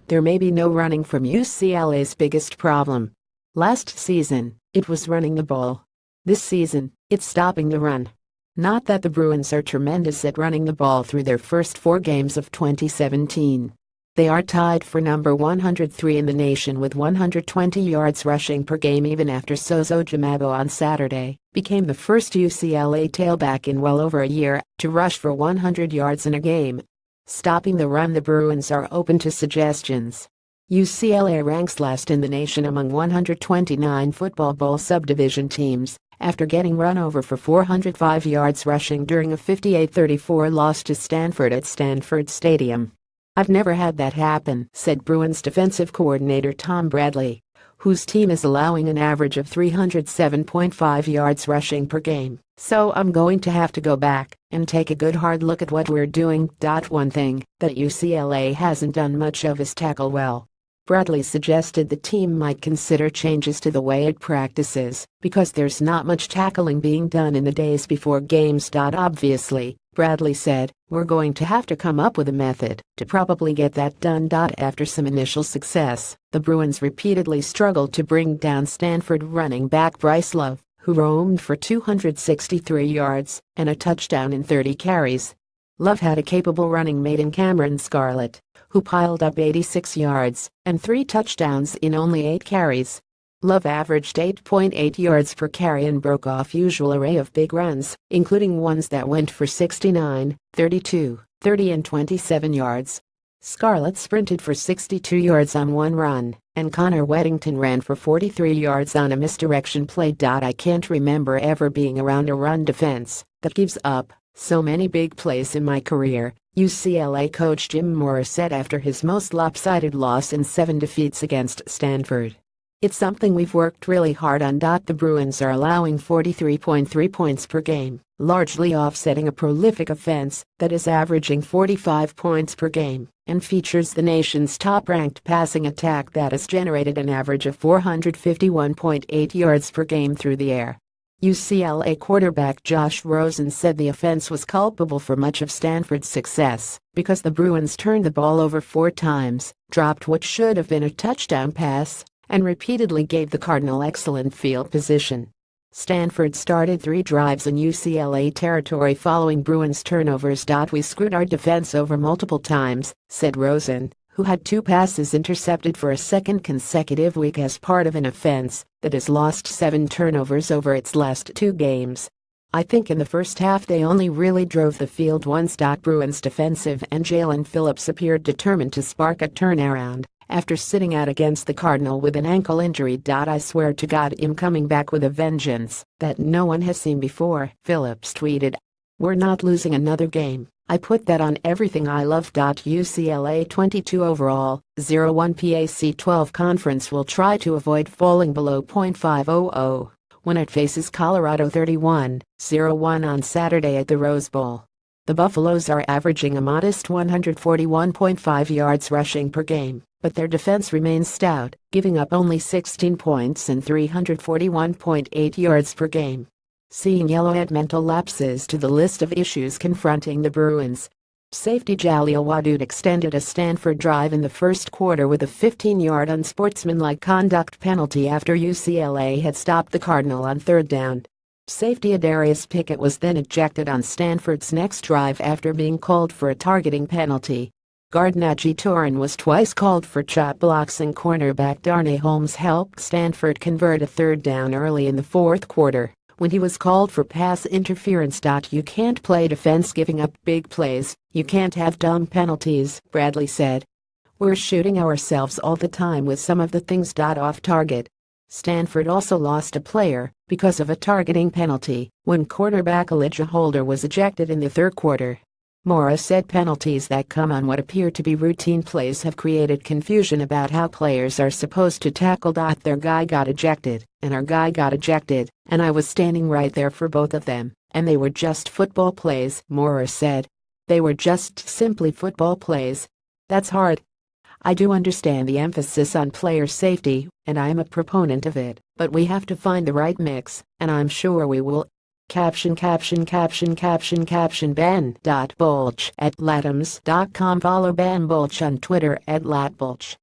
there may be no running from UCLA's biggest problem. Last season, it was running the ball. This season, it's stopping the run. Not that the Bruins are tremendous at running the ball through their first 4 games of 2017. They are tied for number 103 in the nation with 120 yards rushing per game even after Sozo Jamabo on Saturday became the first UCLA tailback in well over a year to rush for 100 yards in a game. Stopping the run, the Bruins are open to suggestions. UCLA ranks last in the nation among 129 football bowl subdivision teams after getting run over for 405 yards rushing during a 58-34 loss to Stanford at Stanford Stadium. "I've never had that happen," said Bruins defensive coordinator Tom Bradley, whose team is allowing an average of 307.5 yards rushing per game. "So I'm going to have to go back and take a good hard look at what we're doing. One thing that UCLA hasn't done much of is tackle well." Bradley suggested the team might consider changes to the way it practices because there's not much tackling being done in the days before games. Obviously, Bradley said, "we're going to have to come up with a method to probably get that done." After some initial success, the Bruins repeatedly struggled to bring down Stanford running back Bryce Love, who roamed for 263 yards and a touchdown in 30 carries. Love had a capable running mate in Cameron Scarlett, who piled up 86 yards and 3 touchdowns in only 8 carries. Love averaged 8.8 yards per carry and broke off usual array of big runs, including ones that went for 69, 32, 30 and 27 yards. Scarlett sprinted for 62 yards on one run, and Connor Weddington ran for 43 yards on a misdirection play. "I can't remember ever being around a run defense that gives up so many big plays in my career," UCLA coach Jim Mora said after his most lopsided loss in 7 defeats against Stanford. "It's something we've worked really hard on." The Bruins are allowing 43.3 points per game, largely offsetting a prolific offense that is averaging 45 points per game and features the nation's top-ranked passing attack that has generated an average of 451.8 yards per game through the air. UCLA quarterback Josh Rosen said the offense was culpable for much of Stanford's success because the Bruins turned the ball over 4 times, dropped what should have been a touchdown pass, and repeatedly gave the Cardinal excellent field position. Stanford started 3 drives in UCLA territory following Bruins turnovers. "We screwed our defense over multiple times," said Rosen, who had 2 passes intercepted for a second consecutive week as part of an offense that has lost 7 turnovers over its last 2 games. "I think in the first half they only really drove the field once." Bruins defensive end Jalen Phillips appeared determined to spark a turnaround after sitting out against the Cardinal with an ankle injury. "I swear to God I'm coming back with a vengeance that no one has seen before," Phillips tweeted. "We're not losing another game. I put that on everything I love." UCLA 22 overall, 0-1 Pac-12 conference will try to avoid falling below .500 when it faces Colorado 31-01 on Saturday at the Rose Bowl. The Buffaloes are averaging a modest 141.5 yards rushing per game, but their defense remains stout, giving up only 16 points and 341.8 yards per game. Seeing yellow add mental lapses to the list of issues confronting the Bruins. Safety Jaleel Wadud extended a Stanford drive in the first quarter with a 15-yard unsportsmanlike conduct penalty after UCLA had stopped the Cardinal on 3rd down. Safety Adarius Pickett was then ejected on Stanford's next drive after being called for a targeting penalty. Guard Najee Toran was twice called for chop blocks and cornerback Darnay Holmes helped Stanford convert a 3rd down early in the 4th quarter when he was called for pass interference. "You can't play defense giving up big plays, you can't have dumb penalties," Bradley said. "We're shooting ourselves all the time with some of the things off target." Stanford also lost a player because of a targeting penalty when quarterback Elijah Holder was ejected in the 3rd quarter. Mora said penalties that come on what appear to be routine plays have created confusion about how players are supposed to tackle. "Their guy got ejected, and our guy got ejected, and I was standing right there for both of them, and they were just football plays," Mora said. "They were just simply football plays. That's hard. I do understand the emphasis on player safety, and I am a proponent of it, but we have to find the right mix, and I'm sure we will." Caption Ben.Bulch@latums.com. Follow Ben Bulch on Twitter @latbulch.